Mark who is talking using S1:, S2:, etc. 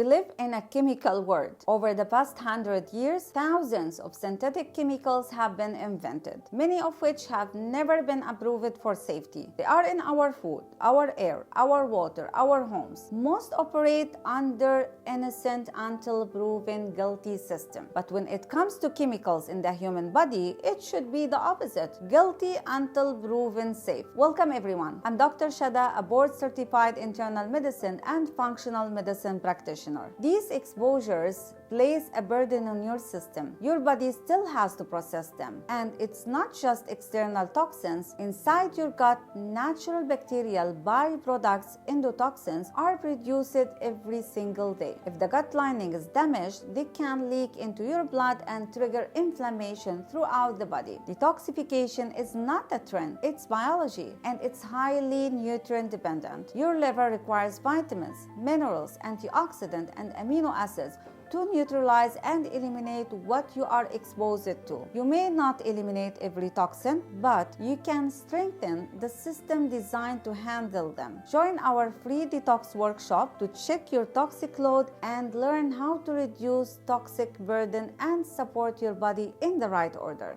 S1: We live in a chemical world. Over the past 100 years, thousands of synthetic chemicals have been invented, many of which have never been approved for safety. They are in our food, our air, our water, our homes. Most operate under innocent until proven guilty system. But when it comes to chemicals in the human body, it should be the opposite. Guilty until proven safe. Welcome everyone. I'm Dr. Shada, a board-certified internal medicine and functional medicine practitioner. These exposures place a burden on your system. Your body still has to process them. And it's not just external toxins. Inside your gut, natural bacterial byproducts, endotoxins, are produced every single day. If the gut lining is damaged, they can leak into your blood and trigger inflammation throughout the body. Detoxification is not a trend, it's biology, and it's highly nutrient dependent. Your liver requires vitamins, minerals, antioxidants, and amino acids to neutralize and eliminate what you are exposed to. You may not eliminate every toxin, but you can strengthen the system designed to handle them. Join our free detox workshop to check your toxic load and learn how to reduce toxic burden and support your body in the right order.